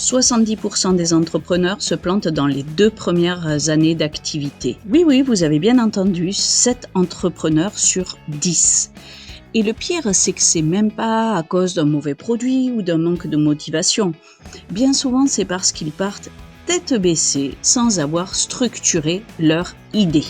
70% des entrepreneurs se plantent dans les 2 premières années d'activité. Oui, vous avez bien entendu, 7 entrepreneurs sur 10. Et le pire, c'est que c'est même pas à cause d'un mauvais produit ou d'un manque de motivation. Bien souvent, c'est parce qu'ils partent tête baissée sans avoir structuré leur idée.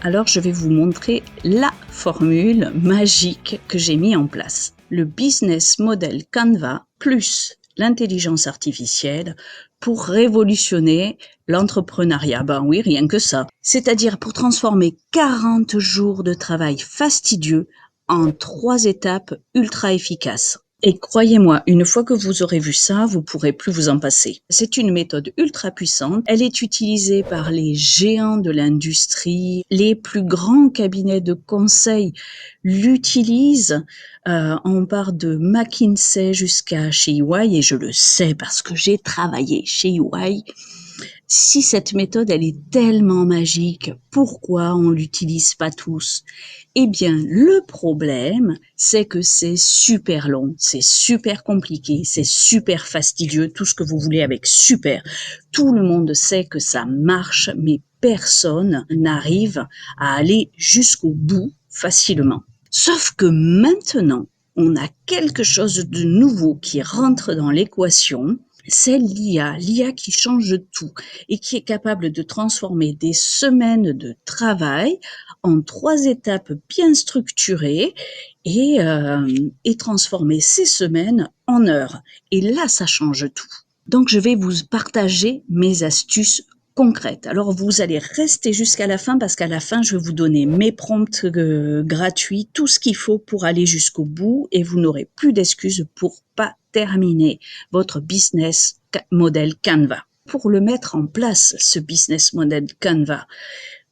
Alors, je vais vous montrer la formule magique que j'ai mis en place. Le business model Canva plus l'intelligence artificielle pour révolutionner l'entrepreneuriat. Ben oui, rien que ça. C'est-à-dire pour transformer 40 jours de travail fastidieux en 3 étapes ultra efficaces. Et croyez-moi, une fois que vous aurez vu ça, vous pourrez plus vous en passer. C'est une méthode ultra puissante. Elle est utilisée par les géants de l'industrie. Les plus grands cabinets de conseil l'utilisent. On part de McKinsey jusqu'à chez EY, et je le sais parce que j'ai travaillé chez EY. Si cette méthode, elle est tellement magique, pourquoi on l'utilise pas tous? Eh bien, le problème, c'est que c'est super long, c'est super compliqué, c'est super fastidieux, tout ce que vous voulez avec super. Tout le monde sait que ça marche, mais personne n'arrive à aller jusqu'au bout facilement. Sauf que maintenant, on a quelque chose de nouveau qui rentre dans l'équation. C'est l'IA qui change tout et qui est capable de transformer des semaines de travail en 3 étapes bien structurées et transformer ces semaines en heures. Et là, ça change tout. Donc, je vais vous partager mes astuces concrètes. Alors, vous allez rester jusqu'à la fin parce qu'à la fin, je vais vous donner mes prompts gratuits, tout ce qu'il faut pour aller jusqu'au bout et vous n'aurez plus d'excuses pour pas terminer votre business model Canva. Pour le mettre en place, ce business model Canva,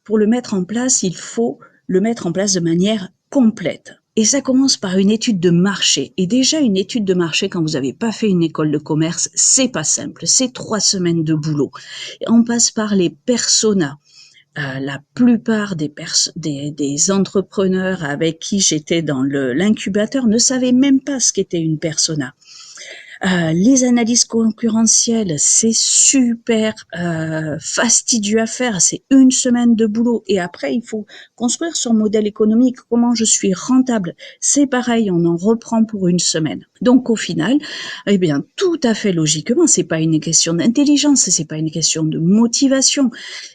pour le mettre en place, il faut le mettre en place de manière complète. Et ça commence par une étude de marché. Et déjà, une étude de marché, quand vous n'avez pas fait une école de commerce, c'est pas simple. C'est 3 semaines de boulot. Et on passe par les personas. La plupart des entrepreneurs avec qui j'étais dans l'incubateur ne savaient même pas ce qu'était une persona. Les analyses concurrentielles, c'est super fastidieux à faire, c'est 1 semaine de boulot et après il faut construire son modèle économique, comment je suis rentable, c'est pareil, on en reprend pour 1 semaine. Donc au final, eh bien tout à fait logiquement, c'est pas une question d'intelligence, c'est pas une question de motivation,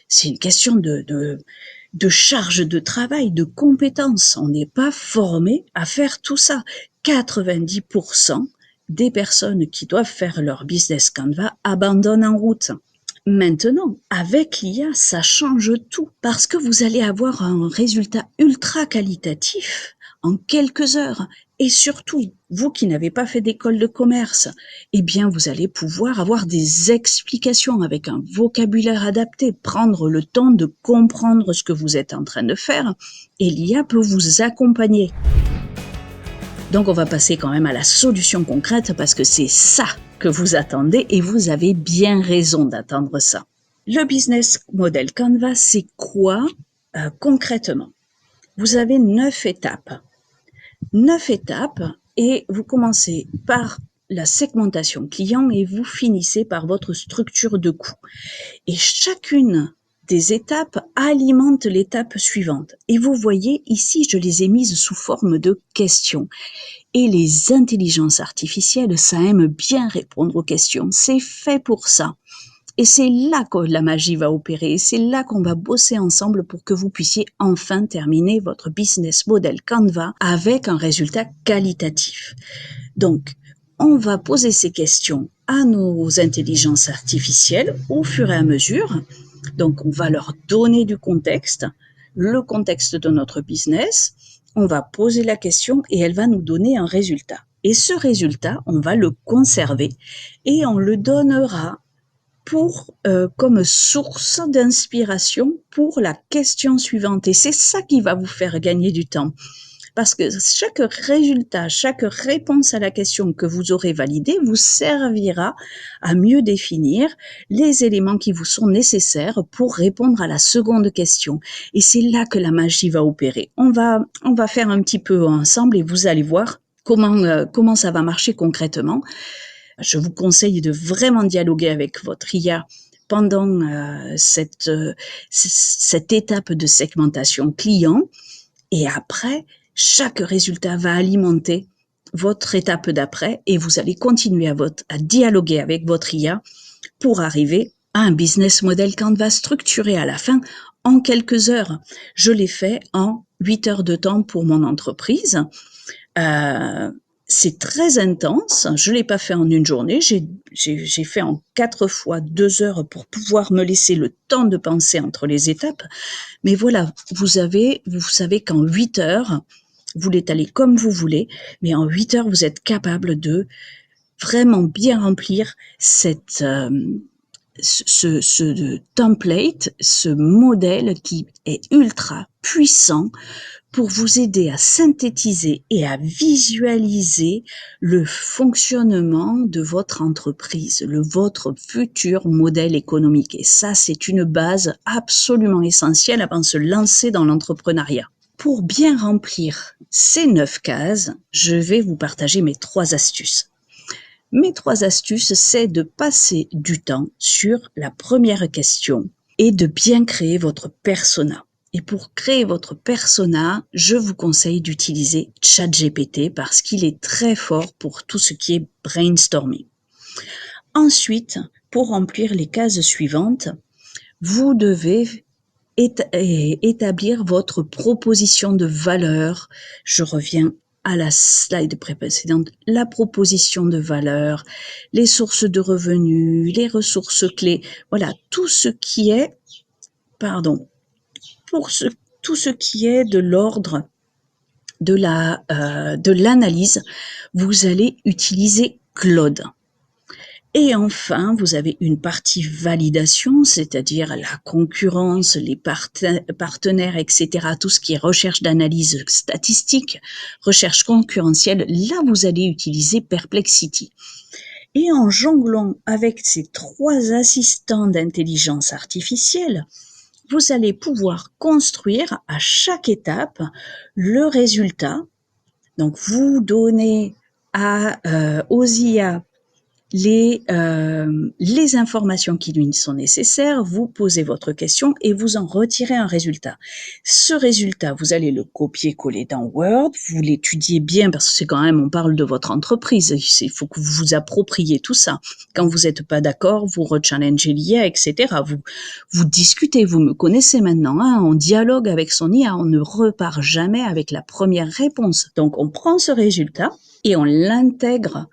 c'est une question de charge de travail, de compétences. On n'est pas formé à faire tout ça. 90% des personnes qui doivent faire leur business Canva abandonnent en route. Maintenant, avec l'IA, ça change tout parce que vous allez avoir un résultat ultra qualitatif en quelques heures. Et surtout, vous qui n'avez pas fait d'école de commerce, eh bien, vous allez pouvoir avoir des explications avec un vocabulaire adapté, prendre le temps de comprendre ce que vous êtes en train de faire et l'IA peut vous accompagner. Donc, on va passer quand même à la solution concrète parce que c'est ça que vous attendez et vous avez bien raison d'attendre ça. Le business model Canva, c'est quoi concrètement? Vous avez 9 étapes. 9 étapes et vous commencez par la segmentation client et vous finissez par votre structure de coût. Et chacune des étapes alimente l'étape suivante. Et vous voyez ici, je les ai mises sous forme de questions. Et les intelligences artificielles, ça aime bien répondre aux questions. C'est fait pour ça. Et c'est là que la magie va opérer. C'est là qu'on va bosser ensemble pour que vous puissiez enfin terminer votre business model Canva avec un résultat qualitatif. Donc, on va poser ces questions à nos intelligences artificielles au fur et à mesure. Donc, on va leur donner du contexte, le contexte de notre business. On va poser la question et elle va nous donner un résultat. Et ce résultat, on va le conserver et on le donnera comme source d'inspiration pour la question suivante. Et c'est ça qui va vous faire gagner du temps. Parce que chaque résultat, chaque réponse à la question que vous aurez validée vous servira à mieux définir les éléments qui vous sont nécessaires pour répondre à la seconde question. Et c'est là que la magie va opérer. On va faire un petit peu ensemble et vous allez voir comment ça va marcher concrètement. Je vous conseille de vraiment dialoguer avec votre IA pendant cette étape de segmentation client. Et après, chaque résultat va alimenter votre étape d'après et vous allez continuer à dialoguer avec votre IA pour arriver à un business model Canva structuré à la fin en quelques heures. Je l'ai fait en 8 heures de temps pour mon entreprise. C'est très intense. Je l'ai pas fait en une journée. J'ai fait en 4 fois 2 heures pour pouvoir me laisser le temps de penser entre les étapes. Mais voilà, vous savez qu'en 8 heures, vous l'étalez comme vous voulez, mais en 8 heures, vous êtes capable de vraiment bien remplir ce template, ce modèle qui est ultra puissant pour vous aider à synthétiser et à visualiser le fonctionnement de votre entreprise, votre futur modèle économique. Et ça, c'est une base absolument essentielle avant de se lancer dans l'entrepreneuriat. Pour bien remplir ces 9 cases, je vais vous partager mes 3 astuces. Mes 3 astuces, c'est de passer du temps sur la première question et de bien créer votre persona. Et pour créer votre persona, je vous conseille d'utiliser ChatGPT parce qu'il est très fort pour tout ce qui est brainstorming. Ensuite, pour remplir les cases suivantes, vous devez établir votre proposition de valeur. Je reviens à la slide précédente, la proposition de valeur, les sources de revenus, les ressources clés, voilà, tout ce qui est, tout ce qui est de l'ordre de l'analyse, vous allez utiliser Claude. Et enfin, vous avez une partie validation, c'est-à-dire la concurrence, les partenaires, etc., tout ce qui est recherche d'analyse statistique, recherche concurrentielle. Là, vous allez utiliser Perplexity. Et en jonglant avec ces 3 assistants d'intelligence artificielle, vous allez pouvoir construire à chaque étape le résultat. Donc, vous donnez aux IA les informations qui lui sont nécessaires, vous posez votre question et vous en retirez un résultat. Ce résultat, vous allez le copier-coller dans Word, vous l'étudiez bien parce que c'est quand même, on parle de votre entreprise, il faut que vous vous appropriez tout ça. Quand vous n'êtes pas d'accord, vous rechallengez l'IA, etc. Vous discutez, vous me connaissez maintenant, hein, on dialogue avec son IA, on ne repart jamais avec la première réponse. Donc on prend ce résultat et on l'intègre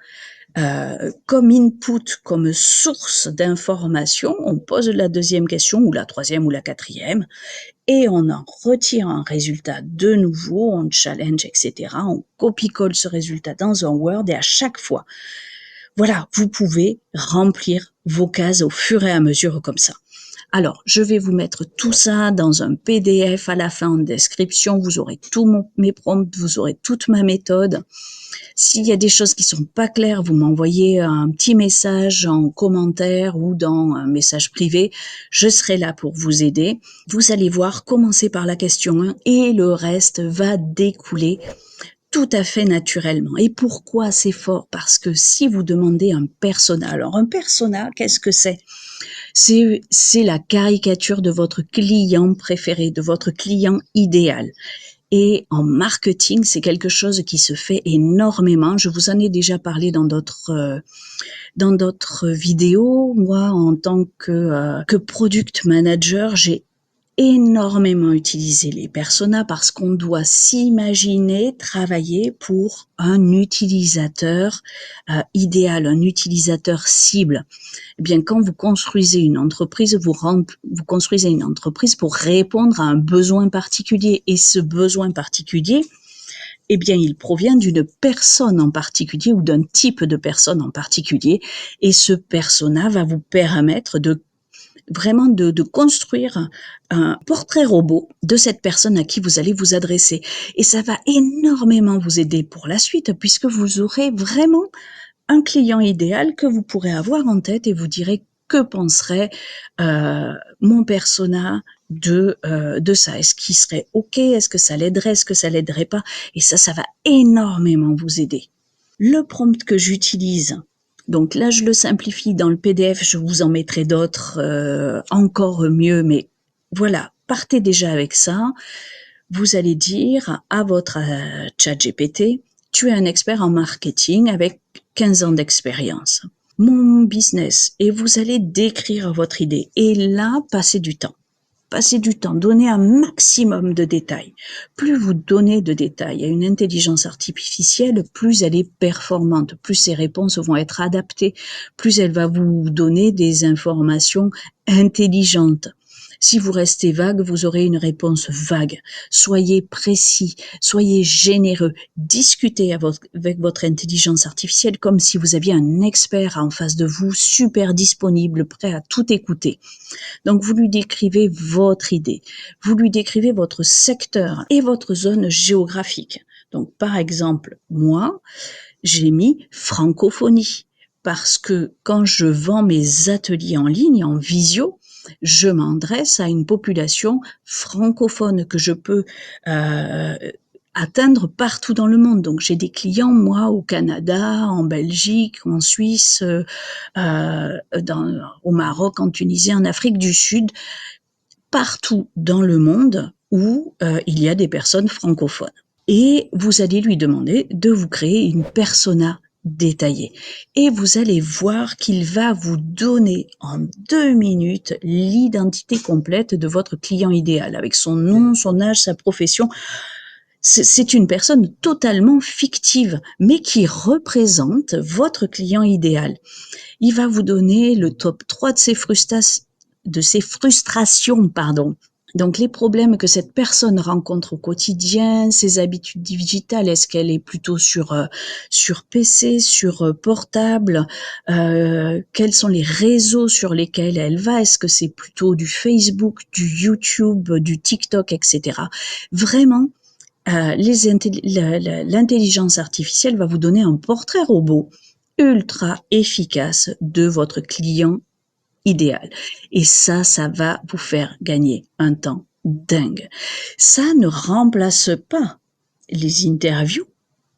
comme input, comme source d'information, on pose la deuxième question ou la troisième ou la quatrième et on en retire un résultat de nouveau, on challenge, etc. On copie-colle ce résultat dans un Word et à chaque fois, voilà, vous pouvez remplir vos cases au fur et à mesure comme ça. Alors, je vais vous mettre tout ça dans un PDF à la fin en description. Vous aurez tous mes prompts, vous aurez toute ma méthode. S'il y a des choses qui sont pas claires, vous m'envoyez un petit message en commentaire ou dans un message privé. Je serai là pour vous aider. Vous allez voir, commencer par la question 1 et le reste va découler tout à fait naturellement. Et pourquoi c'est fort? Parce que si vous demandez un persona, alors un persona, qu'est-ce que c'est? C'est la caricature de votre client préféré, de votre client idéal. Et en marketing, c'est quelque chose qui se fait énormément. Je vous en ai déjà parlé dans d'autres vidéos. Moi, en tant que product manager, j'ai énormément utilisé les personas parce qu'on doit s'imaginer travailler pour un utilisateur idéal, un utilisateur cible. Eh bien, quand vous construisez une entreprise, vous construisez une entreprise pour répondre à un besoin particulier. Et ce besoin particulier, eh bien, il provient d'une personne en particulier ou d'un type de personne en particulier. Et ce persona va vous permettre de construire un portrait robot de cette personne à qui vous allez vous adresser. Et ça va énormément vous aider pour la suite puisque vous aurez vraiment un client idéal que vous pourrez avoir en tête et vous direz que penserait mon persona de ça. Est-ce qu'il serait OK? Est-ce que ça l'aiderait? Est-ce que ça l'aiderait pas? Et ça va énormément vous aider. Le prompt que j'utilise Donc là, je le simplifie dans le PDF, je vous en mettrai d'autres encore mieux, mais voilà, partez déjà avec ça. Vous allez dire à votre ChatGPT, tu es un expert en marketing avec 15 ans d'expérience. Mon business, et vous allez décrire votre idée. Et là, passez du temps. Passez du temps, donnez un maximum de détails. Plus vous donnez de détails à une intelligence artificielle, plus elle est performante, plus ses réponses vont être adaptées, plus elle va vous donner des informations intelligentes. Si vous restez vague, vous aurez une réponse vague. Soyez précis, soyez généreux, discutez avec votre intelligence artificielle comme si vous aviez un expert en face de vous, super disponible, prêt à tout écouter. Donc, vous lui décrivez votre idée, vous lui décrivez votre secteur et votre zone géographique. Donc, par exemple, moi, j'ai mis francophonie parce que quand je vends mes ateliers en ligne, en visio, je m'adresse à une population francophone que je peux atteindre partout dans le monde. Donc, j'ai des clients, moi, au Canada, en Belgique, en Suisse, au Maroc, en Tunisie, en Afrique du Sud, partout dans le monde où il y a des personnes francophones. Et vous allez lui demander de vous créer une persona détaillée. Et vous allez voir qu'il va vous donner en 2 minutes l'identité complète de votre client idéal, avec son nom, son âge, sa profession. C'est une personne totalement fictive, mais qui représente votre client idéal. Il va vous donner le top 3 de ses frustrations, pardon. Donc, les problèmes que cette personne rencontre au quotidien, ses habitudes digitales, est-ce qu'elle est plutôt sur PC, sur portable, quels sont les réseaux sur lesquels elle va, est-ce que c'est plutôt du Facebook, du YouTube, du TikTok, etc. Vraiment, l'intelligence artificielle va vous donner un portrait robot ultra efficace de votre client idéal. Et ça va vous faire gagner un temps dingue. Ça ne remplace pas les interviews,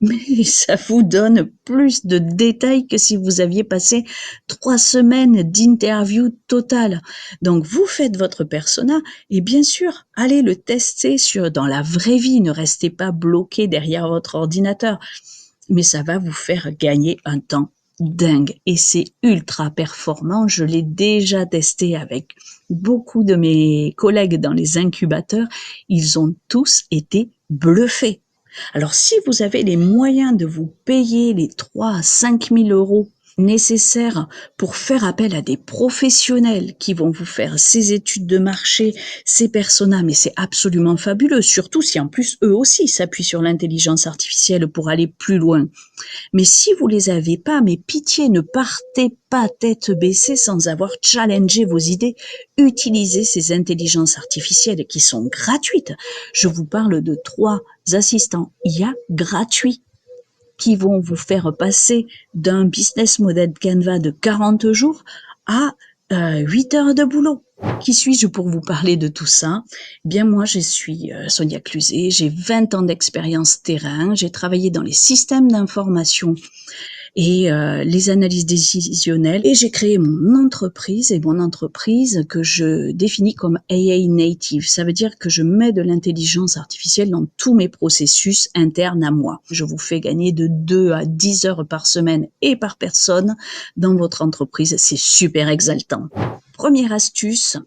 mais ça vous donne plus de détails que si vous aviez passé 3 semaines d'interview totale. Donc, vous faites votre persona et bien sûr, allez le tester dans la vraie vie. Ne restez pas bloqué derrière votre ordinateur. Mais ça va vous faire gagner un temps dingue et c'est ultra performant. Je l'ai déjà testé avec beaucoup de mes collègues dans les incubateurs. Ils ont tous été bluffés. Alors, si vous avez les moyens de vous payer les 3 à 5 000 euros nécessaires pour faire appel à des professionnels qui vont vous faire ces études de marché, ces personas, mais c'est absolument fabuleux, surtout si en plus eux aussi s'appuient sur l'intelligence artificielle pour aller plus loin. Mais si vous les avez pas, mais pitié, ne partez pas tête baissée sans avoir challengé vos idées. Utilisez ces intelligences artificielles qui sont gratuites. Je vous parle de 3 assistants IA gratuits qui vont vous faire passer d'un business model Canva de 40 jours à 8 heures de boulot. Qui suis-je pour vous parler de tout ça? Bien, moi, je suis Sonia Cluzet, j'ai 20 ans d'expérience terrain, j'ai travaillé dans les systèmes d'information et les analyses décisionnelles et j'ai créé mon entreprise que je définis comme AI native. Ça veut dire que je mets de l'intelligence artificielle dans tous mes processus internes à moi. Je vous fais gagner de 2 à 10 heures par semaine et par personne dans votre entreprise. C'est super exaltant. Première astuce,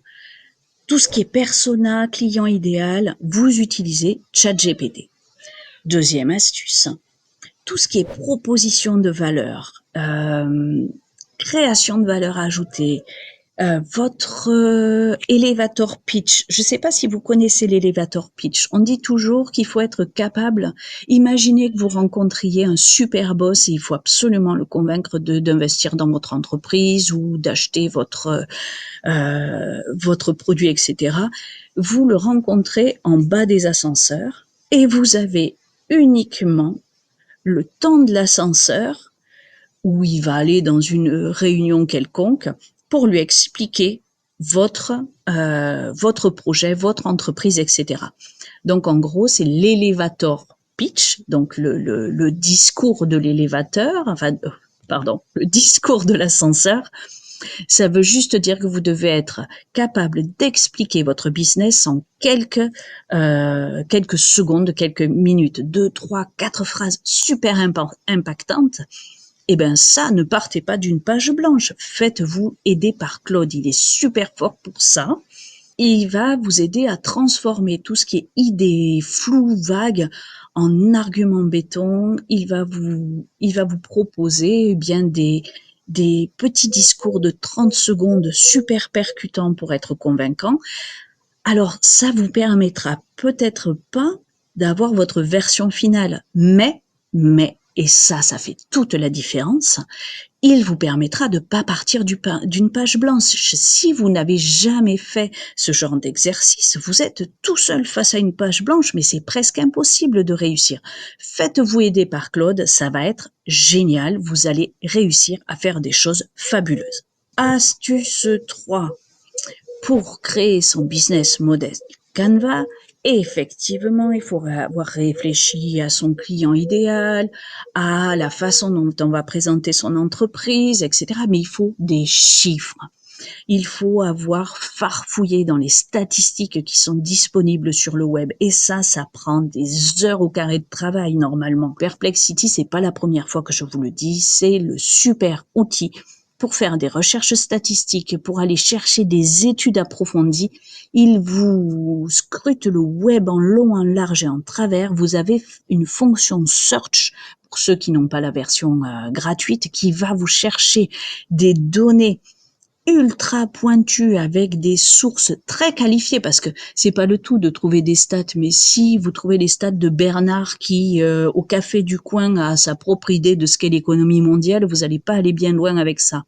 tout ce qui est persona, client idéal, vous utilisez ChatGPT. Deuxième astuce, tout ce qui est proposition de valeur, création de valeur ajoutée, votre elevator pitch. Je ne sais pas si vous connaissez l'elevator pitch. On dit toujours qu'il faut être capable. Imaginez que vous rencontriez un super boss et il faut absolument le convaincre d'investir dans votre entreprise ou d'acheter votre produit, etc. Vous le rencontrez en bas des ascenseurs et vous avez uniquement le temps de l'ascenseur où il va aller dans une réunion quelconque pour lui expliquer votre projet, votre entreprise, etc. Donc, en gros, c'est l'elevator pitch, donc le discours de l'élévateur, enfin, pardon, le discours de l'ascenseur. Ça veut juste dire que vous devez être capable d'expliquer votre business en quelques secondes, quelques minutes, 2, 3, 4 phrases super impactantes. Eh bien ça, ne partez pas d'une page blanche. Faites-vous aider par Claude. Il est super fort pour ça. Il va vous aider à transformer tout ce qui est idées floues, vagues, en arguments béton. Il va vous proposer bien des petits discours de 30 secondes super percutants pour être convaincants. Alors, ça vous permettra peut-être pas d'avoir votre version finale, mais, et ça fait toute la différence, il vous permettra de pas partir d'une page blanche. Si vous n'avez jamais fait ce genre d'exercice, vous êtes tout seul face à une page blanche, mais c'est presque impossible de réussir. Faites-vous aider par Claude, ça va être génial. Vous allez réussir à faire des choses fabuleuses. Astuce 3. Pour créer son business modeste Canva, effectivement, il faut avoir réfléchi à son client idéal, à la façon dont on va présenter son entreprise, etc. Mais il faut des chiffres. Il faut avoir farfouillé dans les statistiques qui sont disponibles sur le web. Et ça prend des heures au carré de travail normalement. Perplexity, c'est pas la première fois que je vous le dis, c'est le super outil pour faire des recherches statistiques, pour aller chercher des études approfondies. Il vous scrute le web en long, en large et en travers. Vous avez une fonction search, pour ceux qui n'ont pas la version gratuite, qui va vous chercher des données ultra pointu avec des sources très qualifiées, parce que c'est pas le tout de trouver des stats, mais si vous trouvez les stats de Bernard qui au café du coin a sa propre idée de ce qu'est l'économie mondiale, vous allez pas aller bien loin avec ça.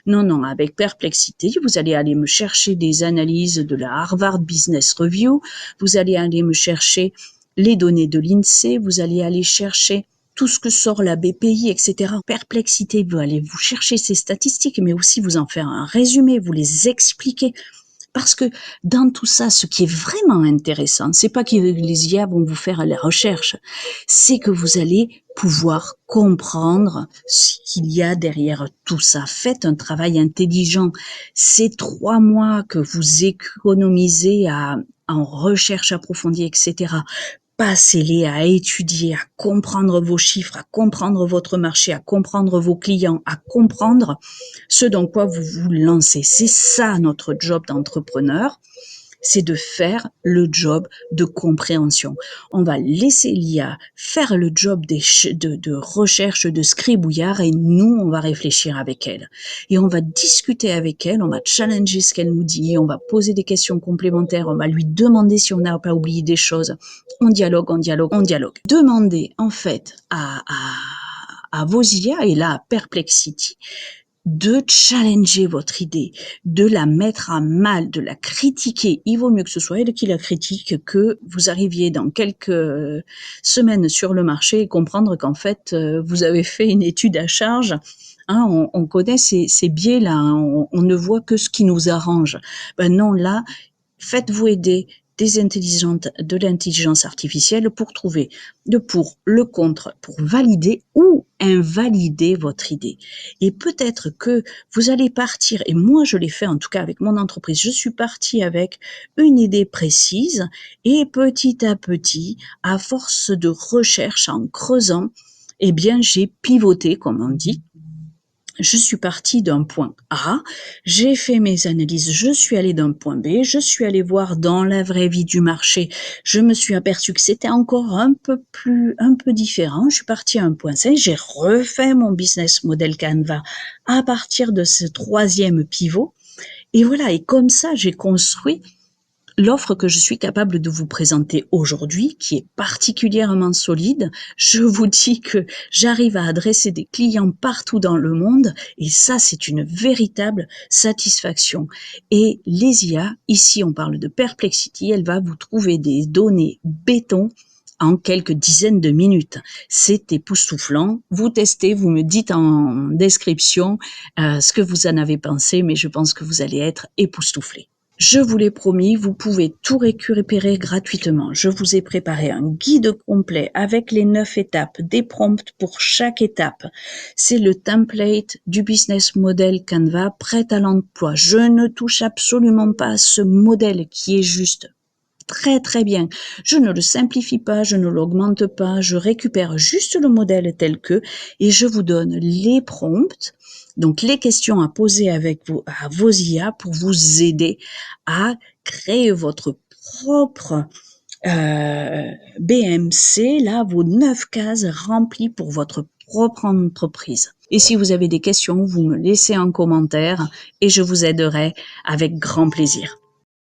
Non, avec Perplexity, vous allez aller me chercher des analyses de la Harvard Business Review, vous allez aller me chercher les données de l'INSEE, vous allez aller chercher tout ce que sort la BPI, etc. Perplexité veut aller vous chercher ces statistiques, mais aussi vous en faire un résumé, vous les expliquer. Parce que dans tout ça, ce qui est vraiment intéressant, c'est pas que les IA vont vous faire la recherche, c'est que vous allez pouvoir comprendre ce qu'il y a derrière tout ça. Faites un travail intelligent. Ces 3 mois que vous économisez en recherche approfondie, etc., passez-les à étudier, à comprendre vos chiffres, à comprendre votre marché, à comprendre vos clients, à comprendre ce dans quoi vous vous lancez. C'est ça notre job d'entrepreneur, c'est de faire le job de compréhension. On va laisser l'IA faire le job de recherche, de scribouillard, et nous, on va réfléchir avec elle. Et on va discuter avec elle, on va challenger ce qu'elle nous dit, on va poser des questions complémentaires, on va lui demander si on n'a pas oublié des choses. On dialogue, on dialogue, on dialogue. Demandez en fait à vos IA, et là à Perplexity, de challenger votre idée, de la mettre à mal, de la critiquer. Il vaut mieux que ce soit elle qui la critique, que vous arriviez dans quelques semaines sur le marché et comprendre qu'en fait, vous avez fait une étude à charge. Hein, on connaît ces biais-là, hein, on ne voit que ce qui nous arrange. Ben non, là, faites-vous aider de l'intelligence artificielle pour trouver le pour, le contre, pour valider ou invalider votre idée. Et peut-être que vous allez partir, et moi je l'ai fait en tout cas avec mon entreprise, je suis partie avec une idée précise, et petit à petit, à force de recherche, en creusant, eh bien j'ai pivoté, comme on dit. Je suis partie d'un point A, j'ai fait mes analyses, je suis allée d'un point B, je suis allée voir dans la vraie vie du marché, je me suis aperçue que c'était encore un peu différent. Je suis partie à un point C, j'ai refait mon business model Canva à partir de ce 3e pivot. Et voilà, et comme ça, j'ai construit l'offre que je suis capable de vous présenter aujourd'hui, qui est particulièrement solide. Je vous dis que j'arrive à adresser des clients partout dans le monde, et ça, c'est une véritable satisfaction. Et les IA, ici on parle de Perplexity, elle va vous trouver des données béton en quelques dizaines de minutes. C'est époustouflant. Vous testez, vous me dites en description ce que vous en avez pensé, mais je pense que vous allez être époustouflés. Je vous l'ai promis, vous pouvez tout récupérer gratuitement. Je vous ai préparé un guide complet avec les 9 étapes, des prompts pour chaque étape. C'est le template du business model Canva prêt à l'emploi. Je ne touche absolument pas à ce modèle qui est juste très très bien. Je ne le simplifie pas, je ne l'augmente pas, je récupère juste le modèle tel que et je vous donne les prompts, donc les questions à poser à vos IA pour vous aider à créer votre propre BMC, là, vos 9 cases remplies pour votre propre entreprise. Et si vous avez des questions, vous me laissez en commentaire et je vous aiderai avec grand plaisir.